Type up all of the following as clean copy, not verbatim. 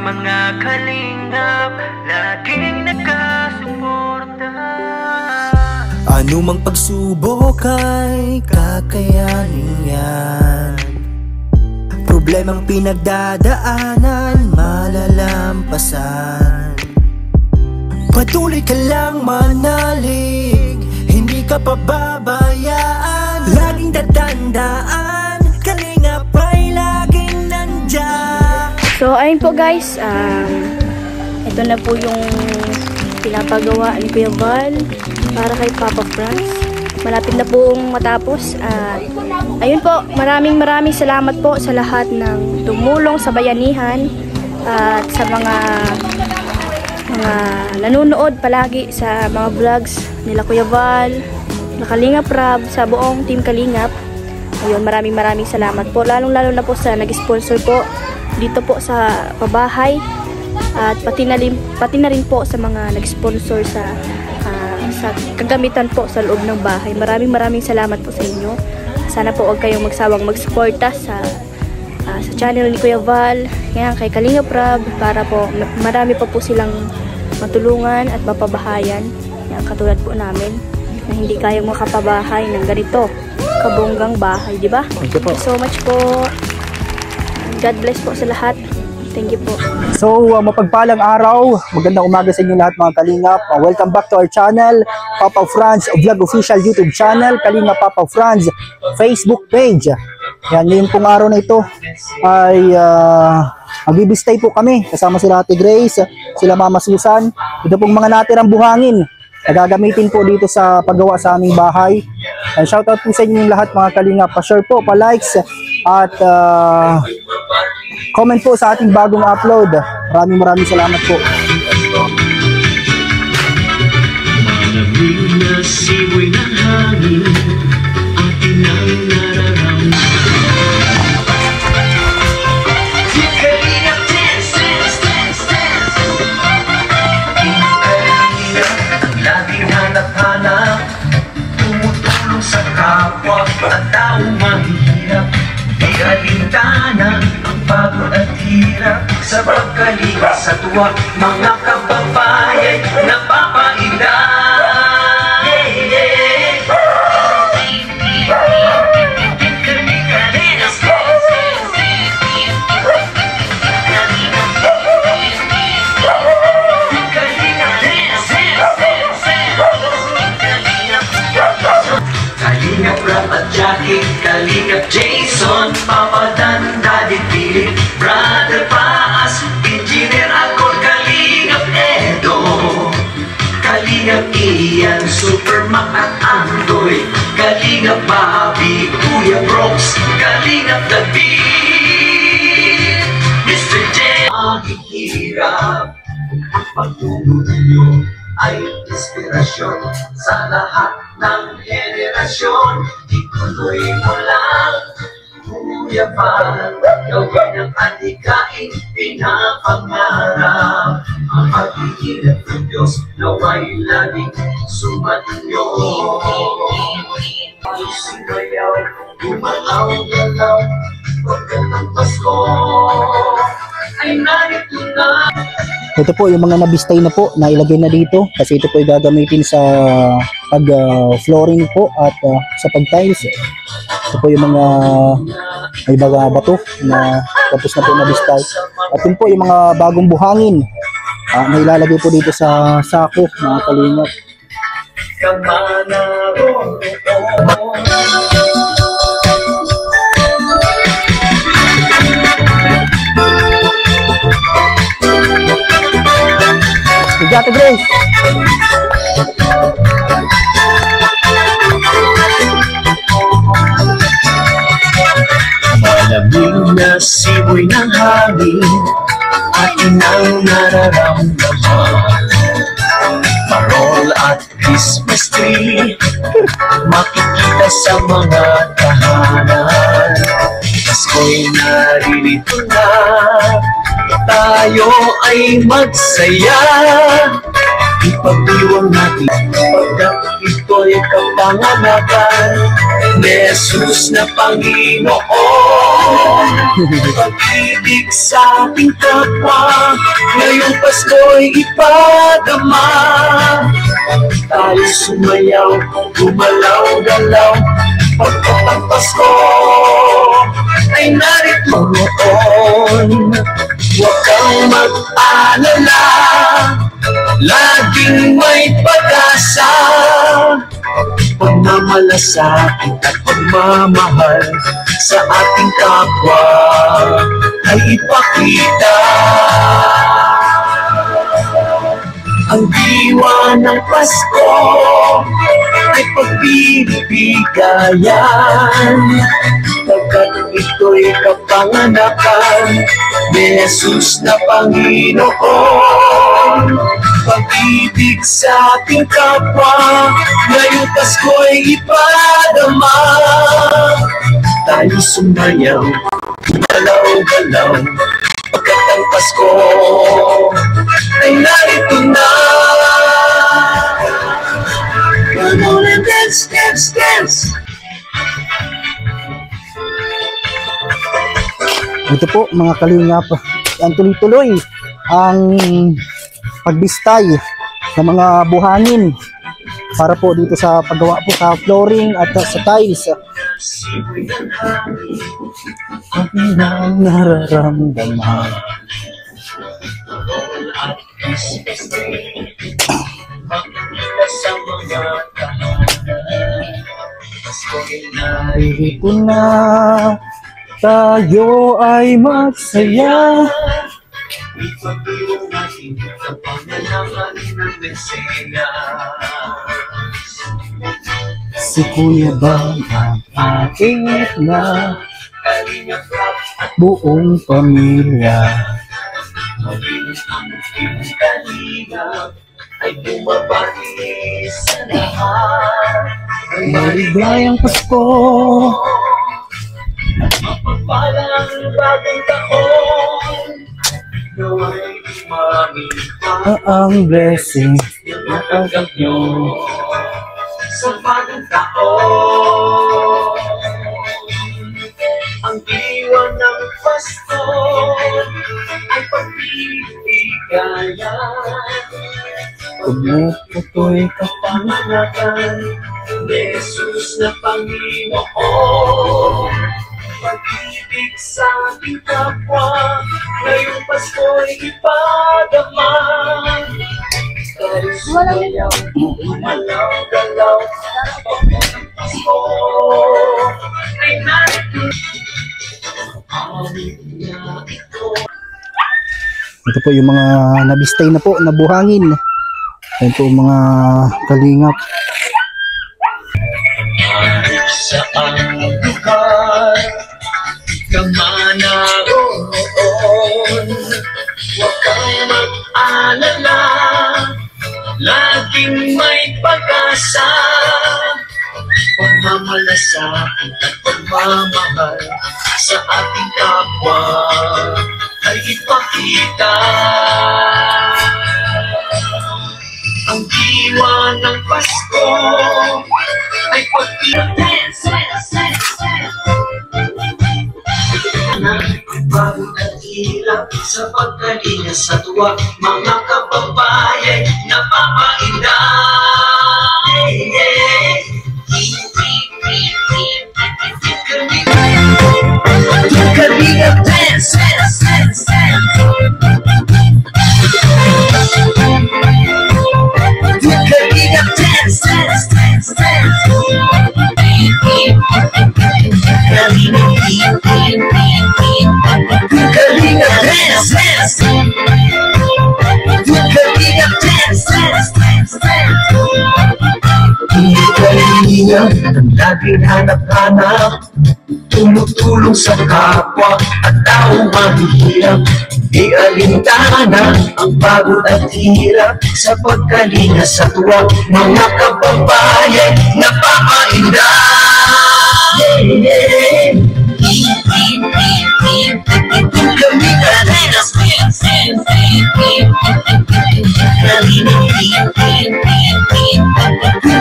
mga kalingap, laging nakasuporta. Anumang pagsubok ay kakayanin yan. Problemang pinagdadaanan, malalampasan. Patuloy ka lang manalig, hindi ka pababayaan. Laging tatandaan, kalingap ay laging nandyan. So ayun po guys, ito na po yung pinapagawa ni Kuya Val para kay Papa Franz. Malapit na pong matapos. Ayun po, maraming salamat po sa lahat ng tumulong sa bayanihan at sa mga nanonood palagi sa mga vlogs nila Kuya Val, na Kalingap Rab, sa buong team Kalingap. Ayun, maraming salamat po, lalong na po sa nag-sponsor po dito po sa pabahay, at pati na rin po sa mga nag-sponsor sa kagamitan po sa loob ng bahay. Maraming salamat po sa inyo. Sana po huwag kayong magsawang magsuporta sa channel ni Kuya Val, yan, kay Kalingap Rab, para po marami pa po silang matulungan at mapabahayan, yan, katulad po namin na hindi kayang makapabahay ng ganito kabonggang bahay, di ba? Thank you so much po. God bless po sa lahat. Thank you po. So, mapagpalang araw, magandang umaga sa inyo lahat mga Kalingap. Welcome back to our channel, Papa Franz Vlog Official YouTube channel, Kalingap Papa Franz Facebook page. Yan, ngayon pong araw na ito ay magbibistay po kami kasama sila Ate Grace, sila Mama Susan. Ito pong mga natirang buhangin na gagamitin po dito sa paggawa sa aming bahay. And shoutout po sa inyo lahat mga Kalingap. Pa-share po, pa-likes at comment po sa ating bagong upload. Maraming salamat po. Malamig na simoy ng hangin, atin ang nararamdaman. Kalingap, dance. Kalingap, laging hanap-hanap, tumutulong sa kapwa at taong mahirap. Di alintana ang pagod at hirap, sa pagkalingap sa tuwa, mga kababayan napapainda. Kalingap Rab at Jackie, Kalingap Jason, Papa Dan, Daddy Philip, Brother Paas, Engineer Akol, Kalingap Edo, Kalingap Ian, Super Mac at Andoy, Kalingap Bobby, Kuya Brooks, Kalingap David, Mr. J. Aking hirap, ang pagtulong nyo ay inspirasyon sa lahat ng henerasyon. Ituloy mo lang, Kuya Val, gawin ang adhikain pinapangarap. Ang pag-iingat ng Diyos naway laging sumatinyo. Sumayaw, gumalaw-galaw, pagkatang Pasko ay narito na. Ito po yung mga nabistay na po na ilagay na dito kasi ito po ay gagamitin sa pag-flooring po at sa pag-tiles. Ito po yung mga may bato na tapos na po nabistay. At yun po yung mga bagong buhangin na ilalagay po dito sa sako mga Kalingap. Ate Grace. Malamig na simoy ng hangin, atin ang nararamdaman. Parol at Christmas tree, makikita sa mga tahanan. Pasko'y naririto na, tayo ay magsaya. Ipagdiwang natin pagkat ito'y kapanganakan. Jesus na Panginoon. Pag-ibig sa ating kapwa, ngayong Pasko'y ipadama. Tayo sumayaw, gumalaw-galaw, pagkatang Pasko ay narito noon. Huwag kang mag-alala, laging may pag-asa. Pagmamalasakit at pagmamahal sa ating kapwa ay ipakita. Ang diwa ng Pasko ay pagbibigayan, pagkat ito'y kapanganakan ni Jesus na Panginoon. Pag-ibig sa ating kapwa, ngayong Pasko'y ipadama. Tayo sumayaw, galaw-galaw, pagkat ang Pasko ay narito na. Come on and dance, dance, dance. Ito po mga kalingap, ang tuloy-tuloy ang pagbistay ng mga buhangin para po dito sa paggawa po sa flooring at sa tiles. Ang nararamdaman. Narito na, tayo ay magsaya. Ipagdiwang natin ang pangalaman ng Mesiyas. Si Kuya Bal ang aking na Kalinga Prab at buong pamilya. mabilis ang Team Kalinga ay bumabati sa lahat. Maligayang Pasko, Mapagpalang bagong taon, nawa'y lumamig ang blessing na tanggap nyo sa bagong taon. Ang diwa ng Pasko ay pagbibigayan, Tumututoy ka pa. panganakan ni Jesus na Panginoon. Pag-ibig sa ating kapwa, ngayong Pasko'y ipadama. Tayo sumayaw, gumalaw-galaw, pagkat ang Pasko ay narito. Aming na ito. Ito po yung mga nabistay na po na buhangin. Ayan po mga kalingap. Saan lugar ka man naroon, huwag kang mag-alala, laging may pag-asa. Pagmamalasakit at pagmamahal sa ating kapwa ay ipakita. Ang diwa ng Pasko ay bagong at sa pagkalinga sa tuwa, mga kababayan napapainda. Kalinga dance, dance, dance, dance. Kalinga dance, dance, dance, dance. Kalinga dance, dance. Kalinga dance, dance, dance, dance. Kalinga, ang laging hanap-hanap, tumutulong sa kapwa at taong mahihirap. Di alintana ang pagod at hirap sa pagkalinga sa tuwa, mga kababayan napapainda. Kalinga dance, dance,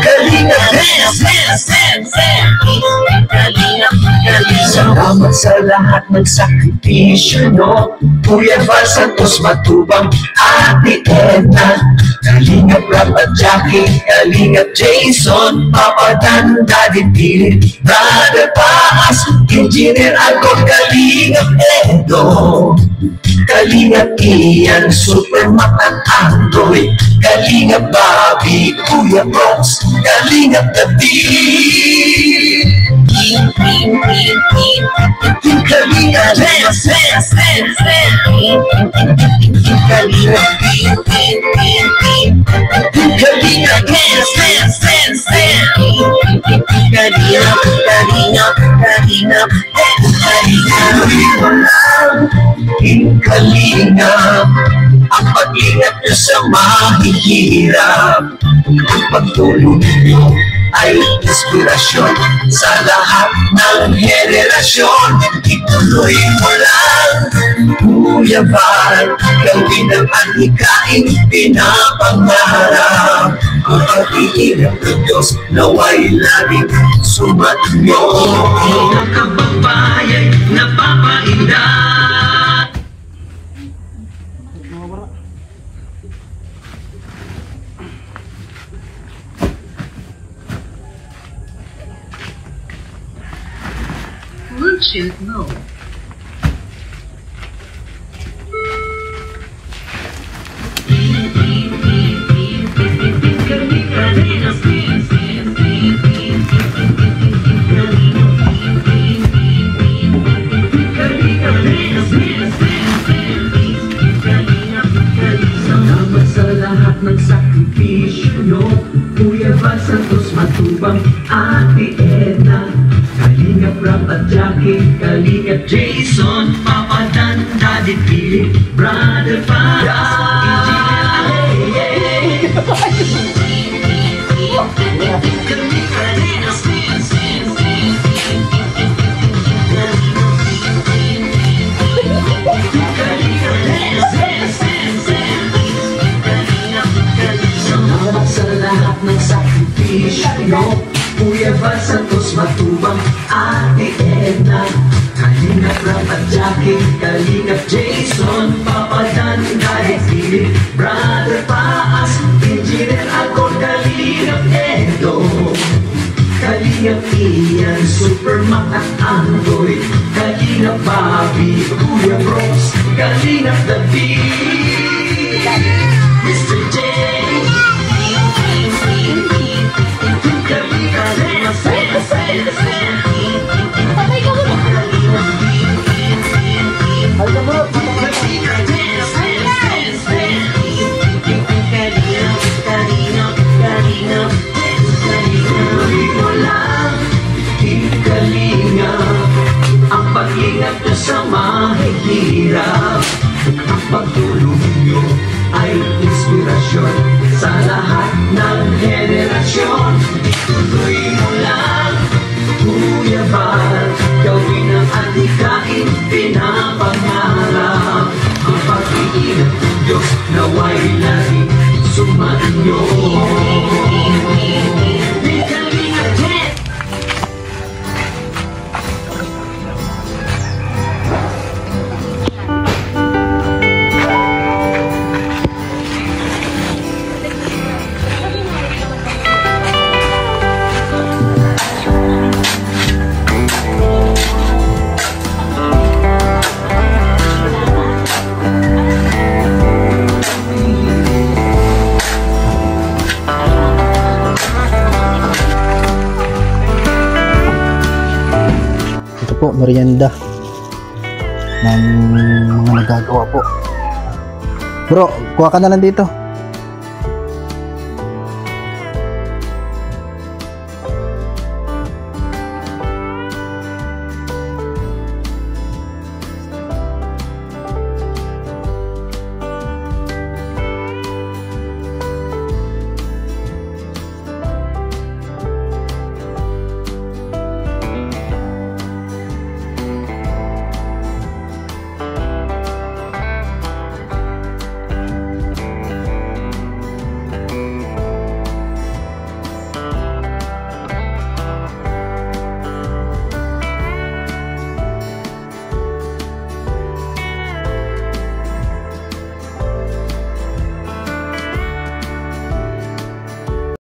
Kalinga dance, dance, dance, dance. Salamat sa lahat ng sakripisyo nyo, Kuya Val Santos Matubang, Ate Edna, Kalingap Rap at Jackie, Kalingap Jason, Papa Dan, Daddy Philip, Brother Paas, Engineer Alco, Kalingap Edo, Kalingap Ian, Supermac at Android, Kalingap Bobby, Kuya Bronx, Kalingap David, Kalingap Dance, Kalingap Kalingap Dance, Kalingap Kalingap, ang pag-ingat nyo sa mahihirap, ang pagtulong nyo ay inspirasyon sa lahat ng henerasyon. Ituloy mo lang, Kuya Val, gawin ang adhikaing pinapangarap. Ang pag-iingat ng Diyos naway laging sumainyo. Ang kababayan napapainda. Bluetooth mode. Salamat sa lahat ng sakripisyo nyo, Kuya Val Santos Matubang, Ate Edna, Kalingap Rap at Jackie, Kalingap Jason, Papa Dan, Daddy Philip, Brother Paas, Salamat sa lahat ng sakripisyo nyo, Kuya Val Santos Matubang, Ate Edna, Kalingap Rap at Jackie, Kalingap Jason, Papa Dan, Daddy Philip, Brother Paas, Engineer Alco, Kalingap Edo, Kalingap Ian, Supermac at Android, Kalingap Bobby, Kuya Bronx, Kalingap David, Mr. J, ang pag-ingat nyo sa mahihirap, ang pagtulong nyo ay inspirasyon sa lahat ng henerasyon. Ituloy mo lang, Kuya Val, gawin ang adhikaing pinapangarap. Ang pag-iingat ng Diyos naway laging sumainyo. Po, merienda ng mga nagagawa po. Bro, kuha ka na lang dito.